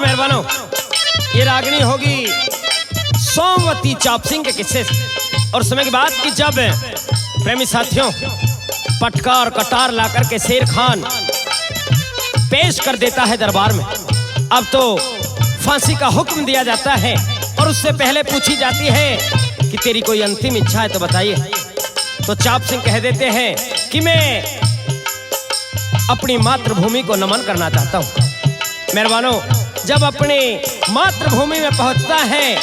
मेहरबानों, ये रागनी होगी सोमवती चाप सिंह के किस्से से। और समय की बात कि जब प्रेमी साथियों पटका और कटार लाकर के शेर खान पेश कर देता है दरबार में। अब तो फांसी का हुक्म दिया जाता है और उससे पहले पूछी जाती है कि तेरी कोई अंतिम इच्छा है तो बताइए। तो चाप सिंह कह देते हैं कि मैं अपनी मातृभूमि को नमन करना चाहता हूँ। मेहरबानों, जब अपनी मातृभूमि में पहुंचता है,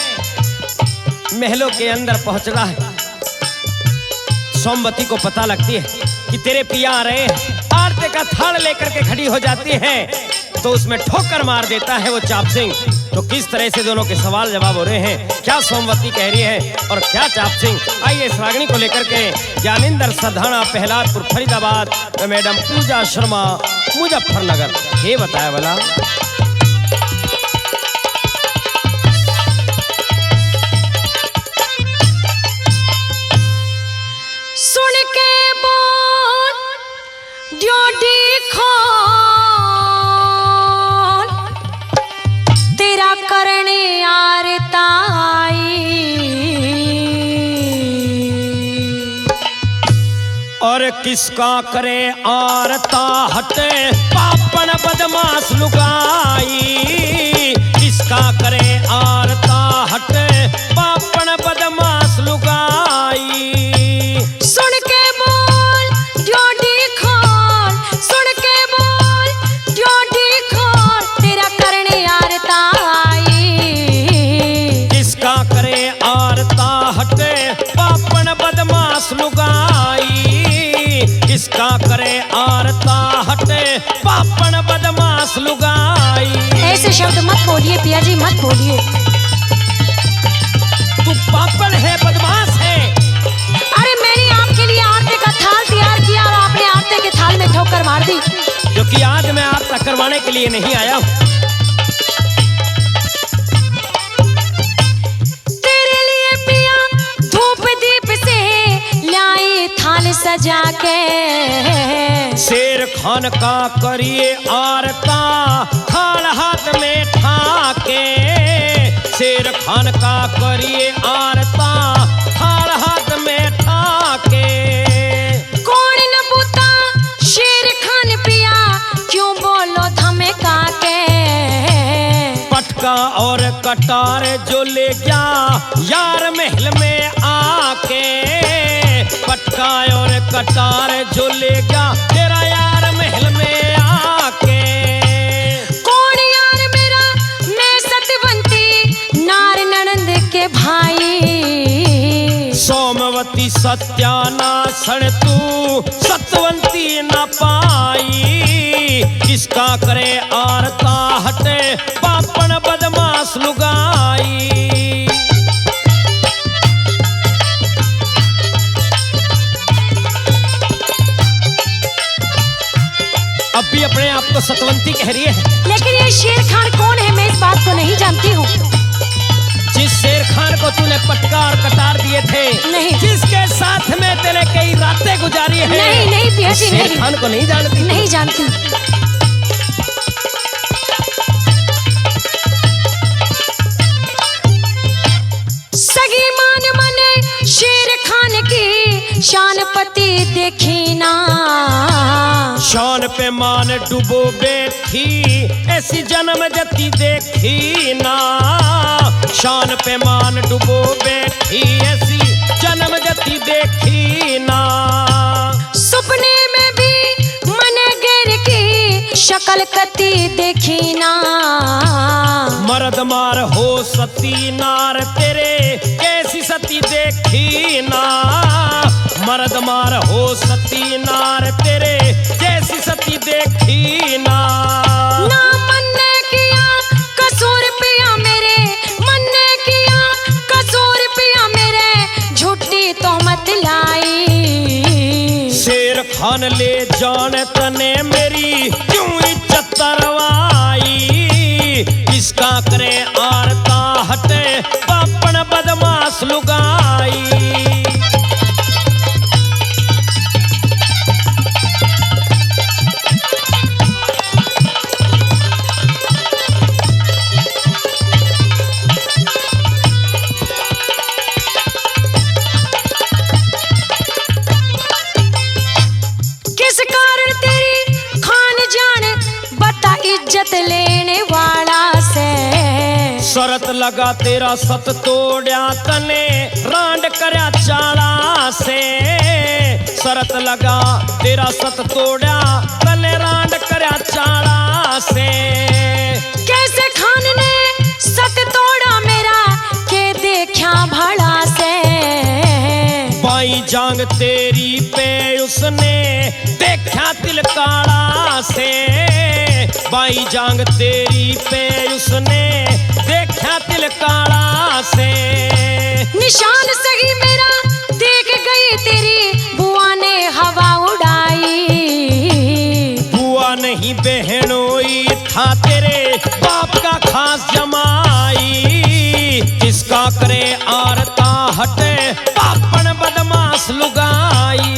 महलों के अंदर पहुंच रहा है, सोमवती को पता लगती है कि तेरे पिया आ रहे हैं। आरती का थाल लेकर के खड़ी हो जाती है तो उसमें ठोकर मार देता है वो चाप सिंह। तो किस तरह से दोनों के सवाल जवाब हो रहे हैं, क्या सोमवती कह रही है और क्या चाप सिंह। आइए इस रागनी को लेकर के ज्ञानेंद्र सरधाना प्रहलादपुर फरीदाबाद में मैडम पूजा शर्मा मुजफ्फरनगर ये बताया वाला। सुन के बोल ड्योडी खोल तेरा करने आरताई और किसका करे आरता हटे पापन बदमाश लुगाई। किसका करे आरता हटे पापन बदमाश लुगाई। सुन के बोल ड्योडी खोल, सुन के बोल ड्योडी खोल तेरा करने आरताई। किसका करे आरता हटे पापन बदमाश लुगाई। किसका करे आरता हटे पापन बदमाश लुगाई। ऐसे शब्द मत बोलिए पिया जी, मत बोलिए। तू पापन है, बदमाश है। अरे मैंने आपके लिए आरती का थाल तैयार किया और आपने आरती के थाल में ठोकर मार दी। क्योंकि आज मैं आपका करवाने के लिए नहीं आया हूँ। तेरे लिए पिया धूप दीप से लाई थाल सजा के। शेर खान का करिए आरता थाल हाथ में ठाके। शेर खान का करिए आरता थाल हाथ में ठाके। कौन न बूता शेर खान पिया क्यों बोलो धमका के। पटका और कटार जो ले गया यार महल में आके। पटका और कटार जो ले गया तेरा यार महल में आके। कौन यार मेरा, मैं सतवंती नार ननंद के भाई। सोमवती सत्यानाशण तू सतवंती न पाई। किसका करे आरता हटे पापन बदमाश लुगाई। अब भी अपने आप को सतवंती कह रही है, लेकिन ये शेर खान कौन है मैं इस बात को नहीं जानती हूँ। जिस शेर खान को तूने पटका और कटार दिए थे, नहीं। जिसके साथ में तेरे कई रातें गुजारी है। नहीं नहीं पिया जी, शेर नहीं खान को नहीं जानती? नहीं जानती। सगी मान मने शेर खान की शान पति देखी ना। शान पे मान डुबो बैठी ऐसी जन्म जति देखी ना। शान पे मान डुबो बैठी ऐसी जन्म जति देखी ना। सपने में भी मन गिर की शक्ल कति देखी ना। मर्द मार हो सती नार तेरे कैसी सती देखी ना। मर्द मार हो सती नार तेरे कैसी सती देखी ना। ना मन ने किया कसूर पिया मेरे, मन ने किया कसूर पिया मेरे झूठी तोहमत लाई। शेर खान ले जान तने मेरी क्यों इज्जत तरवाई। किसका करे आरता हटे पापन बदमाश लुगाई। इज्जत लेने वाला से। शरत लगा तेरा सत तोड़ा तने रांड करया चाला से। शरत लगा तेरा सत तोड़ा तने रांड करया चाला से। कैसे खान ने सत तोड़ा मेरा के देखा भड़ा से। बाई जांग तेरी पे उसने देखा तिलकाड़ा से। बाई जांग तेरी पे उसने देखा तिलकाड़ा से। निशान सही मेरा देख गई तेरी बुआ ने हवा उड़ाई। बुआ नहीं बहनोई था तेरे बाप का खास जमाई। किसका करे आरता हटे पापन बदमाश लुगाई।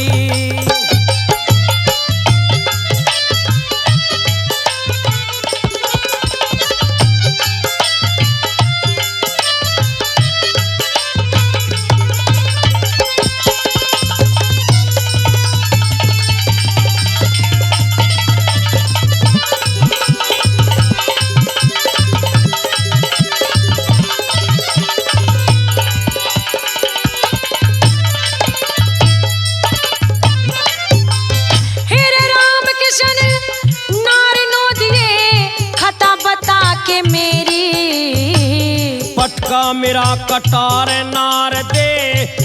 पटका मेरा कटार नार दे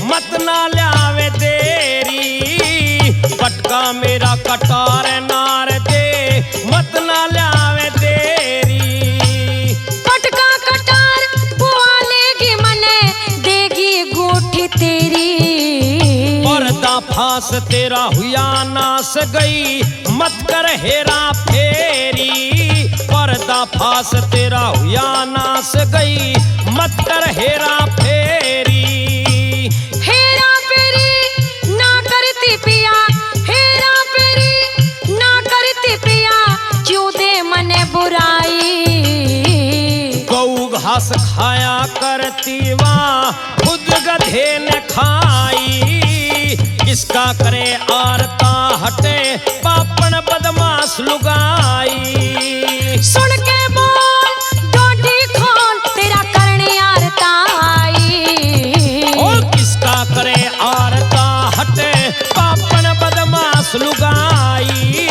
मत ना ल्यावे देरी। पटका मेरा कटार नार दे मत ना ल्यावे देरी। पटका कटार बुआ लेगी मने देगी गोठी तेरी। पर्दा फांस तेरा हुआ नास गई मत कर हेरा फेरी। पर्दा फांस तेरा हुआ नास गई मत कर हेरा फेरी। हेरा फेरी ना करती पिया। हेरा फेरी ना करती पिया क्यों दे मने बुराई। गऊ घास खाया करती वहाँ खुद गधे ने खाई। किसका करे आरता हटे पापन बदमाश लुगाई। सुन के बोल डोडी खोल तेरा करने आरता आई। ओ किसका करे आरता हटे पापन बदमाश लुगाई।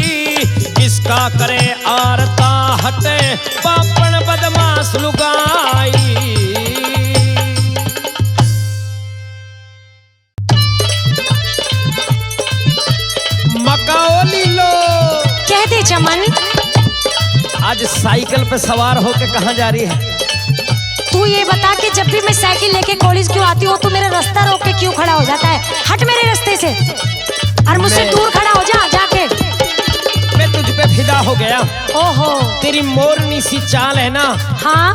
किसका करे आरता हटे पापन बदमाश लुगाई। मकाओली लो कह दे चमन आज साइकिल पे सवार होके कहाँ जा रही है? तू ये बता कि जब भी मैं साइकिल लेके कॉलेज क्यों आती हूँ तो मेरा रास्ता रोक के क्यों खड़ा हो जाता है? हट मेरे रास्ते से और मुझसे दूर खड़ा हो जा जाके। मैं तुझ पे फिदा हो गया। ओहो तेरी मोरनी सी चाल है ना। हाँ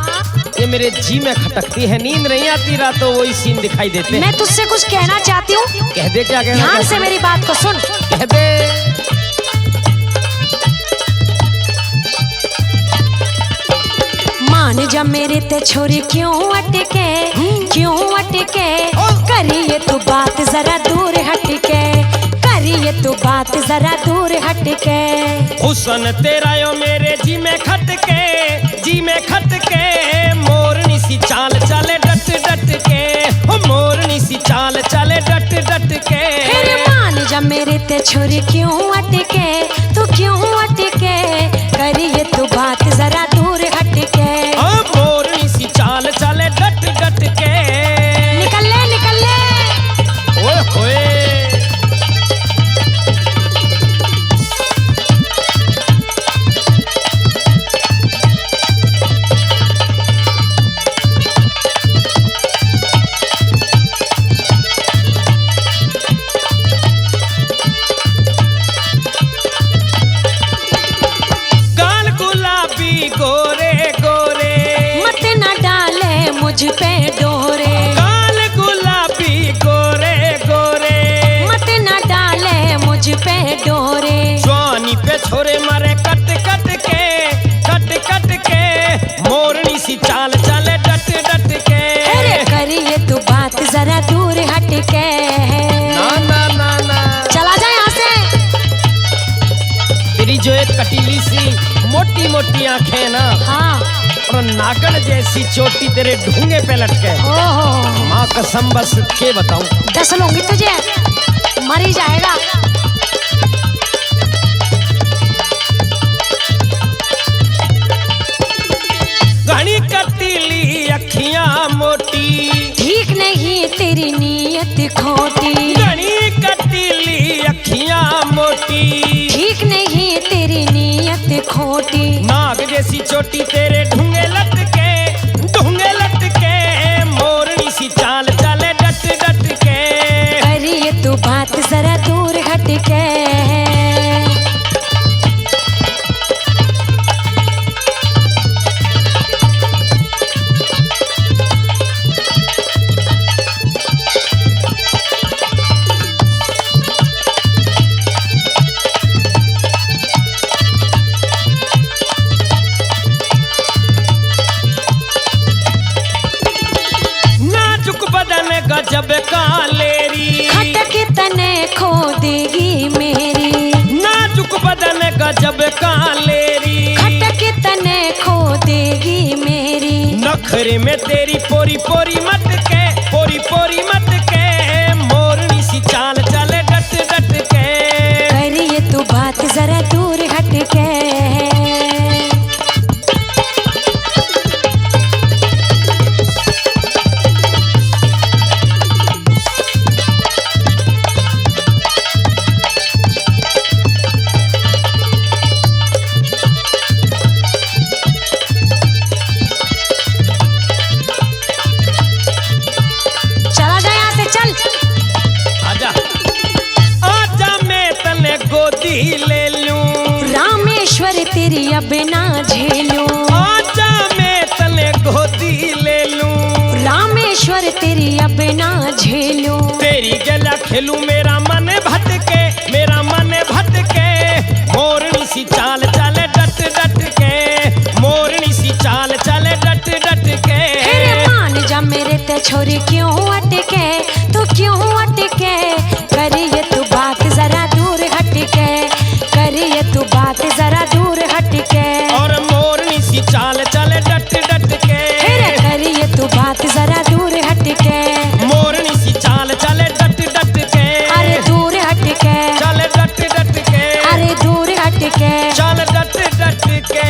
ये मेरे जी में खटकती है। नींद नहीं आती रातों वही सीन दिखाई देते हैं। मैं तुझसे कुछ कहना चाहती हूँ। कह दे क्या कहना? ध्यान से मेरी बात को सुन। कह दे। मान जा मेरे ते छोरी क्यों अटके क्यों अटके। करिए तू बात जरा दूर हटके। करिए तू बात जरा दूर हटके। हुसन तेरा यो मेरे जी में खटके जी में खटके। मोरनी सी चाल चले डट डट के। ओ मोरनी सी चाल चले डट डट के। फिर मान जा मेरे ते छोरी क्यों अटके तू क्यों अटके। करिए तू बात जरा दूर हटके। ओ मोरनी सी चाल चले डट डट के। निकल ले निकल ले। ओए होए गोरे गोरे मत न डाले मुझ पे डोरे। काल गुलाबी गोरे गोरे मत न डाले मुझ पे डोरे। जवानी पे छोरे मारे कट कट के मोरनी सी चाल चले डट डट के। अरे करिए तू बात जरा दूर हट के। ना ना ना ना चला जा यहाँ से। तेरी जो एक कटीली सी मोटी मोटी आंखें ना हाँ। और नागन जैसी चोटी तेरे ढूंगे पे लटके। ओहो माँ कसम बस के बताऊं। 10 लूंगी तुझे, मर ही जाएगा। घनी कटीली अखियां मोटी, ठीक नहीं तेरी नीयत खोटी। घनी कटीली अखियां मोटी, ठीक नहीं तेरी नीयत खोटी। नाग जैसी चोटी तेरे ढूंगे लटके, मोरनी सी चाल चले डट डट के। करिए तू बात जरा दूर हट के। गजब कालेरी खटक तने खो देगी मेरी। नाजुक बदन गजब कालेरी खटक तने खो देगी मेरी। नखरे में तेरी पोरी पोरी मत के, पोरी पोरी मत के। मोरनी सी चाल चले डट डट के। करिए तू बात जरा दूर हट के। ले लूं रामेश्वर तेरी अब ना झेलूं। आजा मैं तले गोदी ले लूं रामेश्वर तेरी अब ना झेलूं। तेरी गला खेलूं मेरा मन भटके, मेरा मन भटके। मोरनी सी चाल चले डट डट के, मोरनी सी चाल चले डट डट के। फिर मान जा मेरे ते छोरी क्यों अटके, तू क्यों अटके। करिए तू बात जरा दूर हटके, करिए तू बात जरा दूर हटके। और मोरनी सी चाल चले डट डट के। फिर करिए तू बात जरा दूर हटके। मोरनी सी चाल चले डट डट के। अरे दूर हटके, चले डट डट के। अरे दूर हटके, चल डट डट के।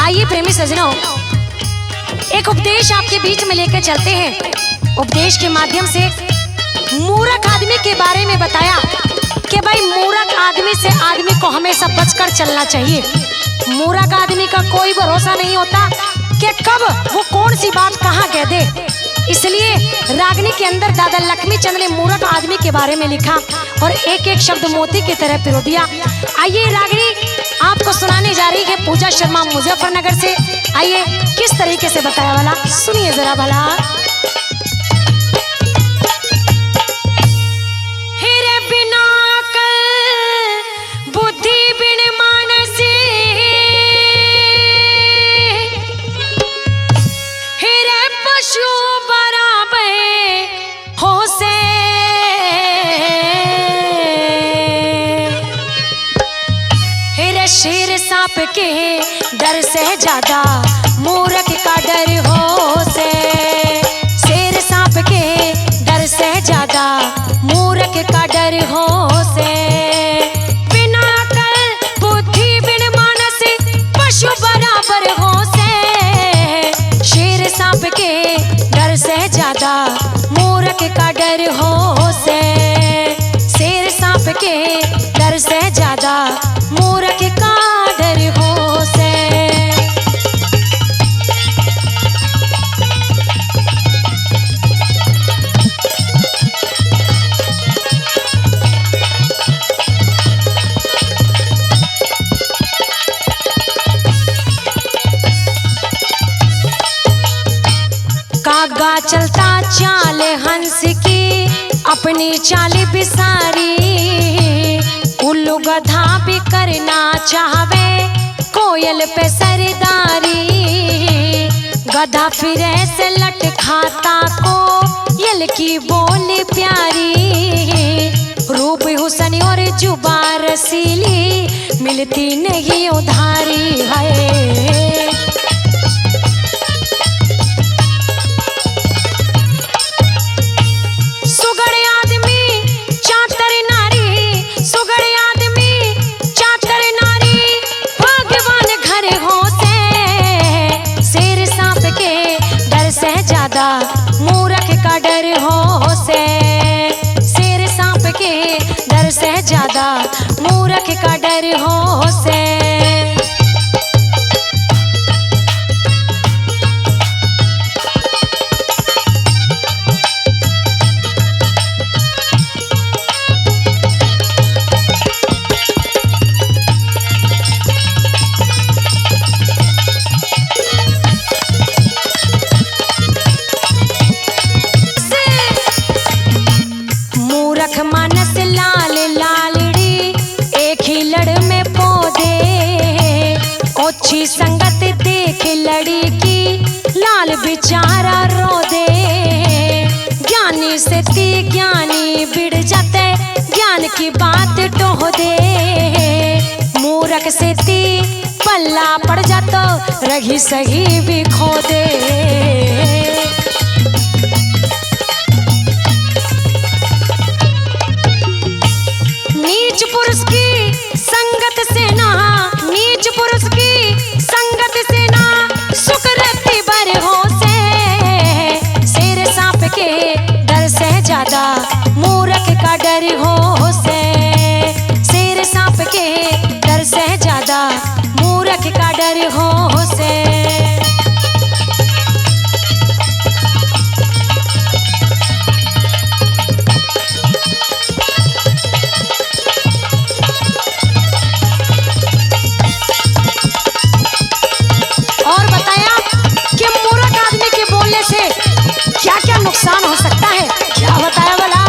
आइए प्रेमी सजनों, एक उपदेश आपके बीच में लेकर चलते हैं। उपदेश के माध्यम से मूर्ख आदमी के बारे में बताया कि भाई मूर्ख आदमी से आदमी को हमेशा बचकर चलना चाहिए। मूर्ख आदमी का कोई भरोसा नहीं होता कि कब वो कौन सी बात कहाँ कह दे। इसलिए रागनी के अंदर दादा लक्ष्मी चंद ने मूर्ख आदमी के बारे में लिखा और एक एक शब्द मोती की तरह पिरो दिया। आइए रागनी आपको सुनाने जा रही है पूजा शर्मा मुजफ्फरनगर से। आइए किस तरीके से बताया वाला सुनिए जरा भला। हेरे बिना अकल बुद्धि बिन मानस, हेरे पशु बराबर हो से। हेरे शेर सांप के डर से ज्यादा मूर्ख का डर हो से। शेर सांप के डर से ज्यादा मूर्ख का डर हो से। बिना अकल बुद्धि बिन मानस पशु बराबर हो से। शेर सांप के डर से ज्यादा मूर्ख का डर हो से। शेर सांप के डर से ज्यादा मूर्ख का डर हो से। कागा चलता चाल हंस की अपनी चाल बिसारी। उल्लू गधा भी करना चाहवे कोयल पे सरदारी। गधा फिरे से लट खाता को यल की बोली प्यारी, रूप हुसन और जुबा रसीली, मिलती नहीं उधारी है। सुगड़ आदमी चातर नारी, सुगड़ आदमी चातर नारी, भगवान घर हो से, शेर सांप के डर से ज्यादा मूर्ख का डर हो से, शेर सांप के डर से ज्यादा मूर्ख का डर हो से। मूर्ख मानस लाल लालड़ी, एक ही लड़ में पौधे, ओछी संगत देख लड़ी की, लाल बेचारा रो दे। ज्ञानी से ती ज्ञानी बिड़ जाते, ज्ञान की बात टोह दे। मूर्ख से ती पल्ला पड़ जातो, रही सही भी खो दे। नीच पुरुष की संगत से ना, नीच पुरुष की संगत से ना, सुख रत्ती बर हो से, शेर सांप के डर से ज्यादा मूर्ख का डर हो से, शेर सांप के डर से ज्यादा मूर्ख का डर हो से। क्या क्या नुकसान हो सकता है, क्या बताया भला।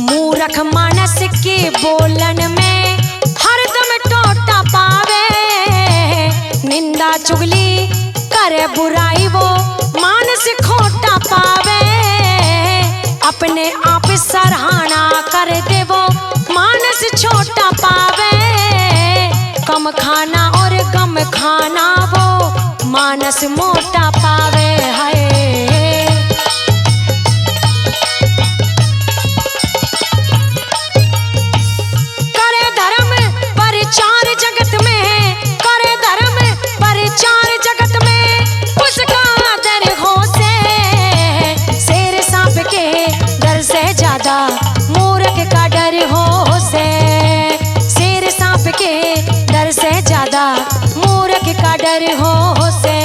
मूर्ख मानस के बोलन में हरदम टोटा पावे, निंदा चुगली करे बुराई वो मानस खोटा पावे, अपने आप सराहना कर दे वो मानस छोटा पावे, कम खाना और गम खाना वो मानस मोटा पावे है। करे धर्म परिचार जगत में, करे धर्म परिचार जगत में, उसका आदर हो से, शेर सांप के डर से ज्यादा मूर्ख का डर हो से, शेर सांप के डर से ज्यादा मूर्ख का डर हो से।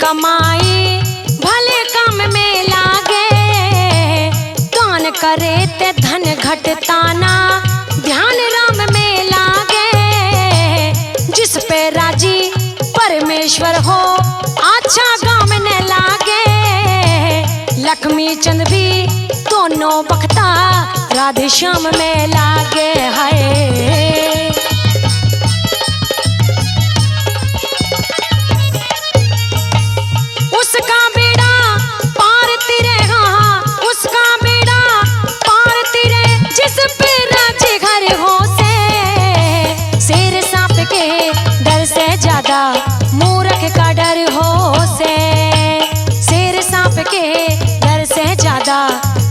कमाई भले काम में लागे, दान करे ते धन घटताना, ध्यान राम में लागे, जिस पे राजी परमेश्वर हो अच्छा गाम न लागे, लक्ष्मी चंद भी दोनों बख्ता राधे श्याम में लागे है। उसका बेड़ा पार तिरे, हाँ उसका बेड़ा पार तिरे, जिस पे राजे घर हो से, शेर सांप के डर से ज्यादा मूर्ख का डर हो से, शेर सांप के डर से ज्यादा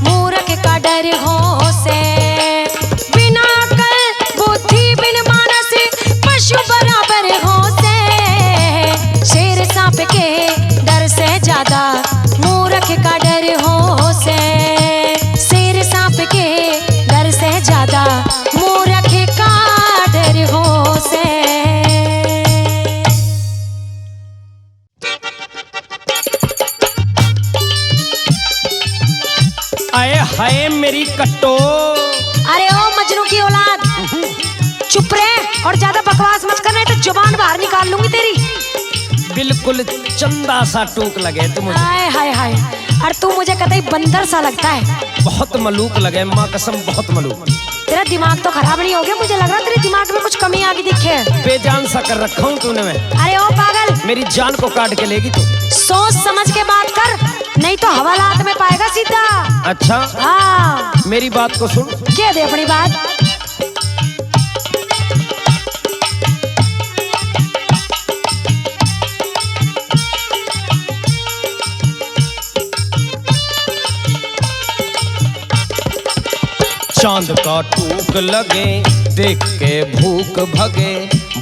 मूर्ख का डर हो से। बिना अकल बुद्धि बिन मानस पशु बराबर हो से, शेर सांप के डर से ज्यादा मूर्ख का डर हो से, शेर सांप के डर से ज्यादा मूर्ख का डर हो से। हाय मेरी कट्टो। अरे ओ मजनू की औलाद, चुप रहे और ज्यादा बकवास मत करना, तो जुबान बाहर निकाल लूंगी तेरी। बिल्कुल चंदा सा टूक लगे तुम मुझे। हाय हाय हाय, और तू मुझे कतई बंदर सा लगता है। बहुत मलूक लगे माँ कसम, बहुत मलूक। तेरा दिमाग तो खराब नहीं हो गया? मुझे लग रहा तेरे दिमाग में कुछ कमी आ गई दिखे। बेजान सा कर रखा हूँ तूने मैं। अरे ओ पागल, मेरी जान को काट के लेगी तू। सोच समझ के बात कर, नहीं तो हवालात में पाएगा सीधा। अच्छा हाँ, मेरी बात को सुन। कह दे अपनी बात। चांद का टूक लगे देख के भूख भगे,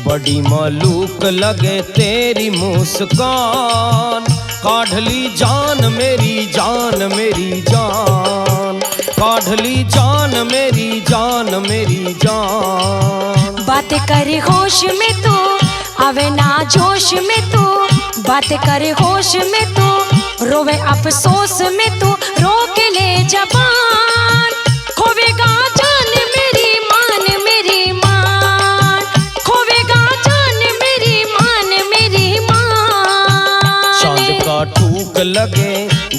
बड़ी मालूक लगे तेरी मुस्कान। काढ़ ली जान मेरी जान मेरी जान, काढ़ ली जान मेरी जान मेरी जान। बातें करे होश में तू, आवे ना जोश में तू। बातें करे होश में तू, रोवे अफसोस में तू। रोक ले जबान, खोवेगा जान मेरी मान मेरी मान। खोवेगा जान मेरी मान मेरी मान। चांद का टूक लगे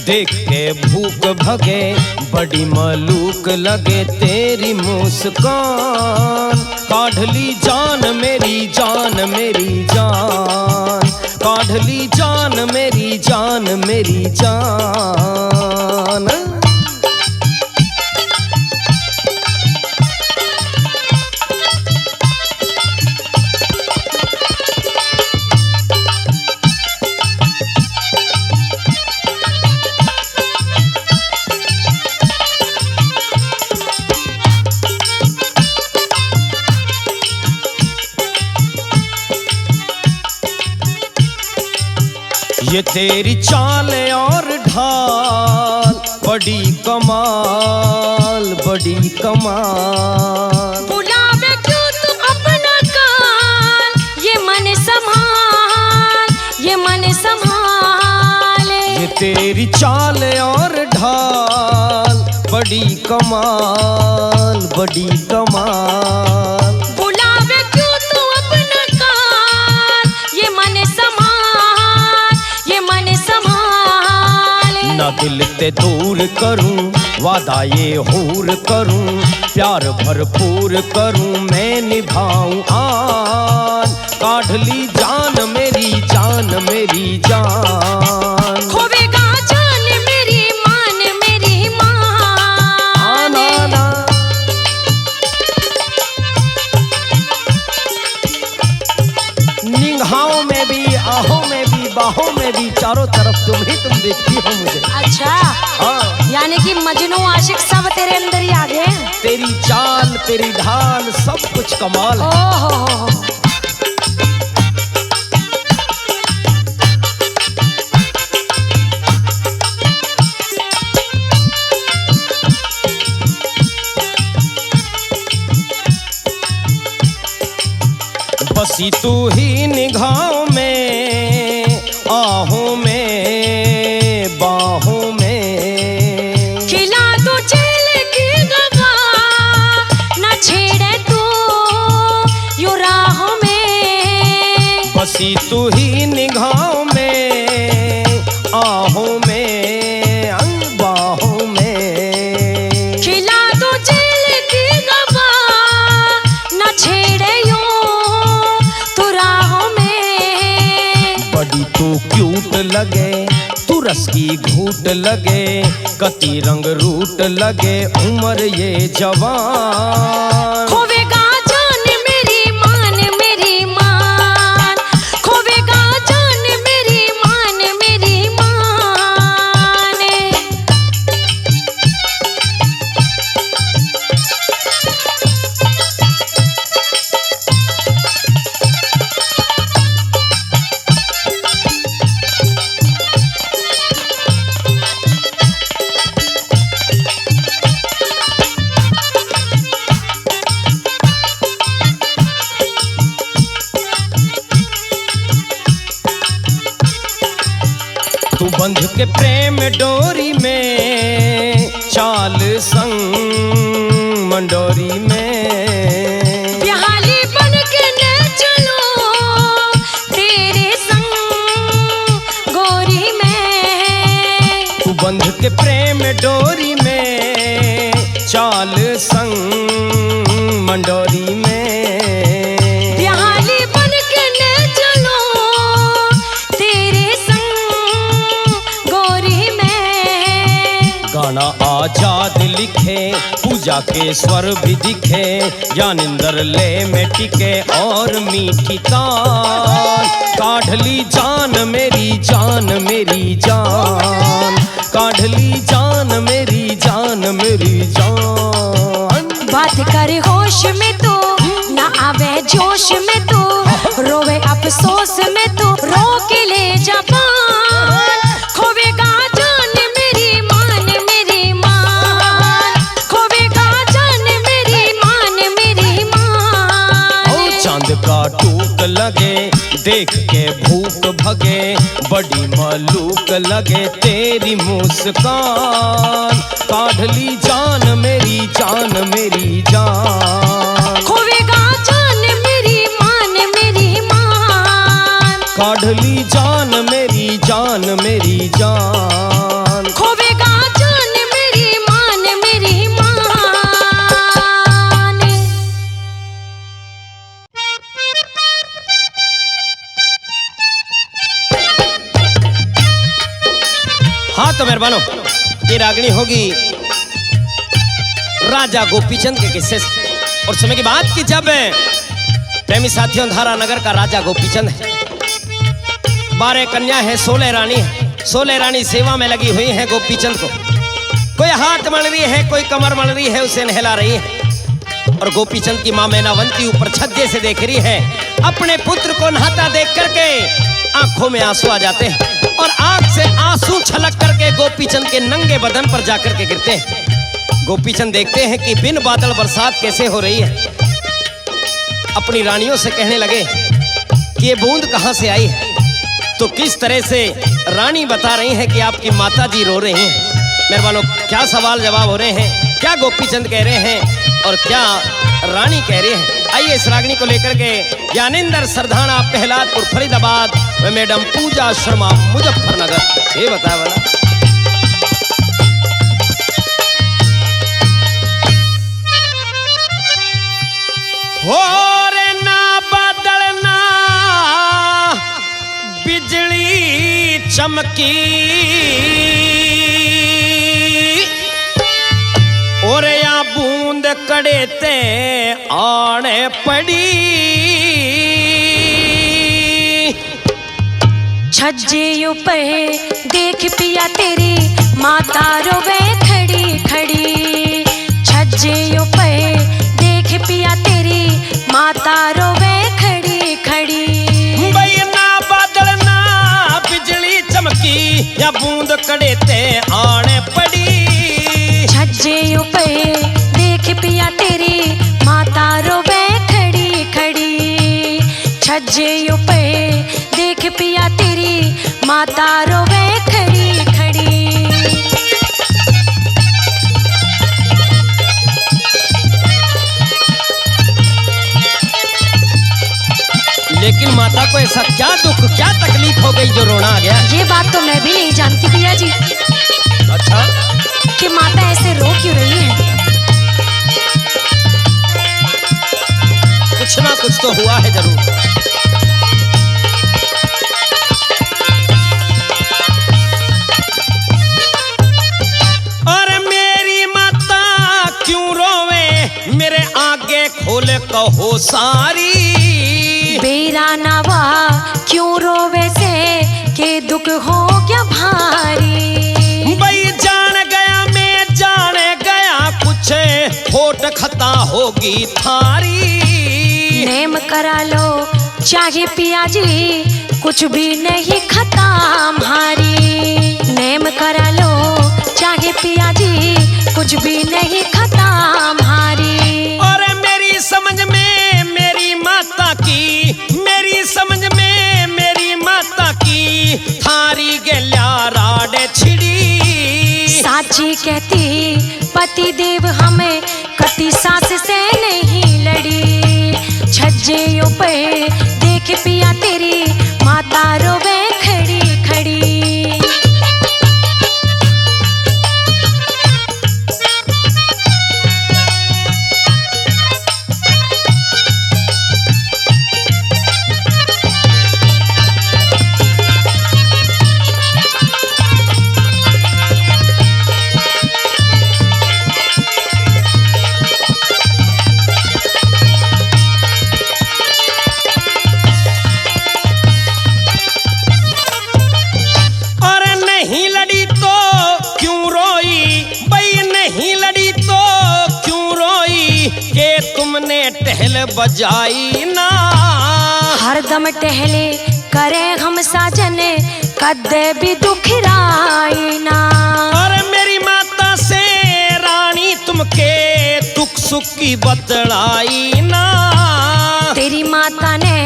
देख के भूख भगे, बड़ी मालूक लगे तेरी मुस्कान। काढ़ ली जान मेरी जान मेरी जान, काढ़ ली जान मेरी जान मेरी जान। ये तेरी चाल और ढाल, बड़ी कमाल बड़ी कमाल। बुलावे क्यों तू अपना काल, ये मन संभाल ये मन संभाल। ये तेरी चाल और ढाल, बड़ी कमाल बड़ी कमाल। बुलावे क्यों तू अपना काल, ये मन संभाल ये मन संभाल। ना दिल ते दूर करूं, वादा ये हूर करूं, प्यार भरपूर करूं मैं निभाऊं आन। काढ़ ली जान मेरी जान मेरी जान। खोवेगा जान मेरी मान मेरी मान। आना निगाहों में भी, आहों में भी, बाहों में भी, चारों तरफ तुम ही तुम देखती हो मुझे। अच्छा, हाँ, यानी कि मजनू आशिक सब तेरे अंदर ही आ गए हैं। तेरी चाल तेरी ढाल सब कुछ कमाल है। ओहो, बसी तू ही निगाहों में, आहों में, बाहों में। खिला दो जेल की गवा, न छेड़े तू यूं राहों में। बसी तू ही निगाहों में, आहों में, बाहों में। खिला दो जेल की गवा, न छेड़े यूं तू राहों में। बड़ी तू क्यूट लगे, तू रस की घूट लगे, कति रंग रूट लगे उम्र ये जवान। खोवेगा जान मेरी मान मेरी मान। खोवेगा जान मेरी मान मेरी मान। तू बंध के प्रेम डोरी में, चाल संग मंडोरी में। बिहाली बन के न चलो तेरे संग गोरी में। तू बंध के प्रेम डोरी में चाल संग मंडोरी में। बिहाली बन के न चलो तेरे संग गोरी में। गाना आजाद लिखे पूजा के स्वर भी दिखे, ज्ञानेंद्र ले में टिके और मीठी तान। काढ़ली जान मेरी जान मेरी जान, काढ़ली जान मेरी जान मेरी जान। बात कर होश में तो ना आवे जोश में तो, रोवे अफसोस में तो रोक ले जबान। खोवेगा जान मेरी मान मेरी मान, खोवेगा जान मेरी मान मेरी मान। ओ चांद का टूक लगे देख के भूख भगे, बड़ी मालूक लगे तेरी मुस्कान। काढ़ली जान मेरी जान मेरी जान, खोवेगा जान मेरी मान मेरी मान। काढ़ली जान मेरी जान मेरी जान। खोवेगा जान मेरी मान मेरी मान। हाँ तो मेहरबानो, ये रागनी होगी राजा गोपीचंद के किस्से से। और समय की बात की जब प्रेमी साथियों धारा नगर का राजा गोपीचंद है, 12 कन्या है, 16 रानी है। 16 रानी सेवा में लगी हुई है गोपीचंद को। कोई हाथ मल रही है, कोई कमर मल रही है, उसे नहला रही है। और गोपीचंद की माँ मैनावंती ऊपर छज्जे से देख रही है। अपने पुत्र को नहाता देख करके आंखों में आंसू आ जाते हैं और आंख से आंसू छलक करके गोपीचंद के नंगे बदन पर जाकर के गिरते हैं। गोपीचंद देखते हैं कि बिन बादल बरसात कैसे हो रही है। अपनी रानियों से कहने लगे कि ये बूंद कहाँ से आई है। तो किस तरह से रानी बता रही है कि आपकी माता जी रो रही हैं। मेहरबानों, क्या सवाल जवाब हो रहे हैं, क्या गोपीचंद कह रहे हैं और क्या रानी कह रही है। आइए इस रागनी को लेकर के ज्ञानेंद्र सरधाना पहलादपुर फरीदाबाद व मैडम पूजा शर्मा मुजफ्फरनगर, ये बताया वाला। हो रे ना बदलना बिजली चमकी, और या बूंद कड़े ते आने पड़ी। छज्जे ऊपर देख पिया तेरी माता रोवे खड़ी खड़ी। छज्जे ऊपर देख पिया तेरी माता रोवे खड़ी खड़ी। ना बादल ना बिजली चमकी, या बूंद कड़े ते आने पड़ी। छज्जे ऊपर देख पिया तेरी माता रोवे खड़ी खड़ी। छज्जे ऊपर देख पिया तेरी माता रोवे खड़ी खड़ी। लेकिन माता को ऐसा क्या दुख क्या तकलीफ हो गई जो रोना आ गया। ये बात तो मैं भी नहीं जानती भैया जी। अच्छा, कि माता ऐसे रो क्यों रही है। कुछ ना कुछ तो हुआ है जरूर। और मेरी माता क्यों रोवे, मेरे आगे खोल कहो सारी। बेरा नवा क्यों रोवे से के दुख हो क्या भारी। भाई जान गया मैं जान गया, कुछ होट खता होगी थारी। नेम करा लो चाहे पिया जी, कुछ भी नहीं खता हमारी। नेम करा लो चाहे पिया जी, कुछ भी नहीं खता हमारी। और मेरी समझ में मेरी माता की, मेरी समझ में मेरी माता की थारी गल्या राड छिड़ी। साची कहती पति देव हमें कति सास से नहीं लड़ी। छज्जे पे देख पिया तेरी माता रोवे खड़ी खड़ी। टहल बजाई ना हरदम टहले करे हम साजन कदे भी दुखराई ना। और मेरी माता से रानी तुमके दुख सुख की बतलाई ना। तेरी माता ने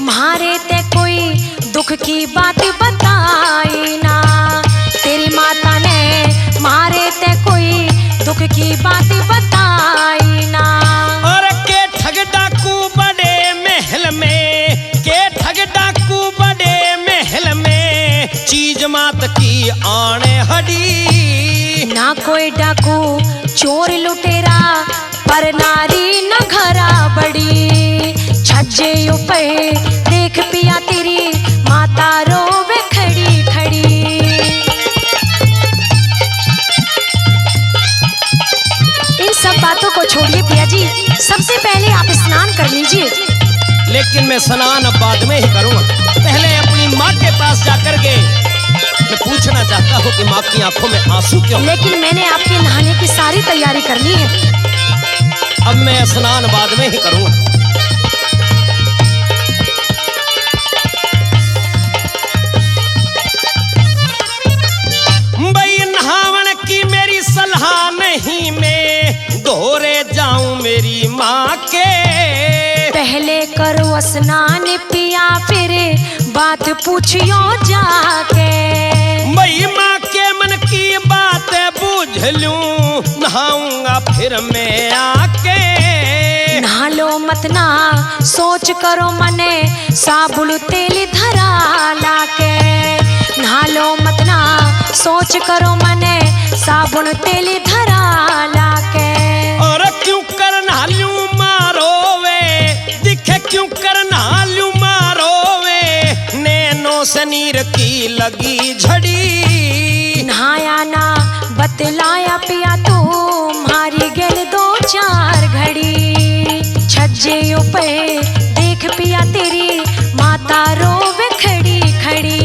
मारे ते कोई दुख की बात बताई ना। तेरी माता ने मारे ते कोई दुख की बात बताई ना। ठग डाकू बड़े महल में के ठग डाकू बड़े महल में चीज मात की आने हडी। ना कोई डाकू चोर लुटेरा पर नारी न घरा बड़ी। छज्जे पे देख पिया तेरी माता रोवे खड़ी खड़ी। इन सब बातों को छोड़िए पिया जी, सबसे पहले आप स्नान कर लीजिए। लेकिन मैं स्नान अब बाद में ही करूंगा। पहले अपनी माँ के पास जाकर के मैं पूछना चाहता हूँ कि माँ की आंखों में आंसू क्यों। लेकिन मैंने आपके नहाने की सारी तैयारी कर ली है। अब मैं स्नान बाद में ही करूंगा। भाई नहावन की मेरी सलाह नहीं, मैं दोहरे जाऊं मेरी माँ के। पहले करो स्नान पिया फिर बात पूछियो जाके। भाई माँ के मन की बात बूझ लूं, नहाऊंगा फिर मैं आके। नहा लो मत ना सोच करो मने साबुन तेल धरा लाके। नहा लो मत ना सोच करो मने साबुन तेल धरा लाके। और क्यों कर नहालूं मारोवे दिखे, क्यों कर नहालूं मारोवे नैनो से नीर की लगी झड़ी। नहाया ना बतलाया पिया तू मारी गेल 2-4 घड़ी। छज्जे पे देख पिया तेरी माता रोवे खड़ी खड़ी।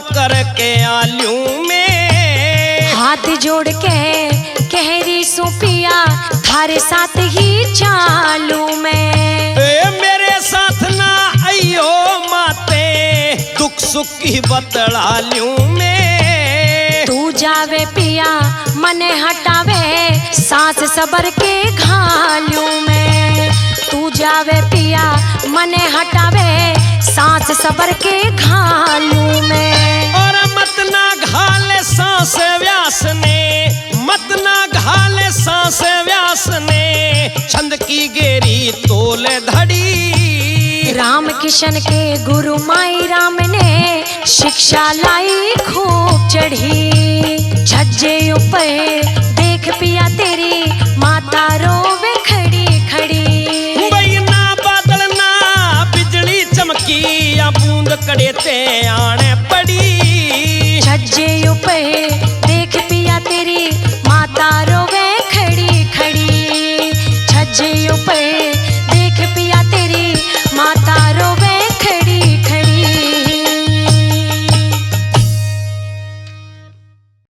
करके आलू में हाथ जोड़ के कह रही सो पिया थारे साथ ही चालू में। मेरे साथ ना आइयो माते दुख सुख की बतलालू में। तू जावे पिया मने हटावे सांस सबर के घालू में। तू जावे पिया मने हटावे सांस सबर के घालू में। और मत ना घाले सांस व्यास ने, मत ना घाले सांस व्यास ने छंद की गेरी तोले धड़ी। राम किशन के गुरु माई राम ने शिक्षा लाई खूब चढ़ी। छज्जे पे देख पिया तेरी माता रोवे खड़ी खड़ी। ना बादल ना बिजली चमकी या बूंद कड़े ते आने पड़ी। छज्जे पे देख पिया तेरी माता रोवे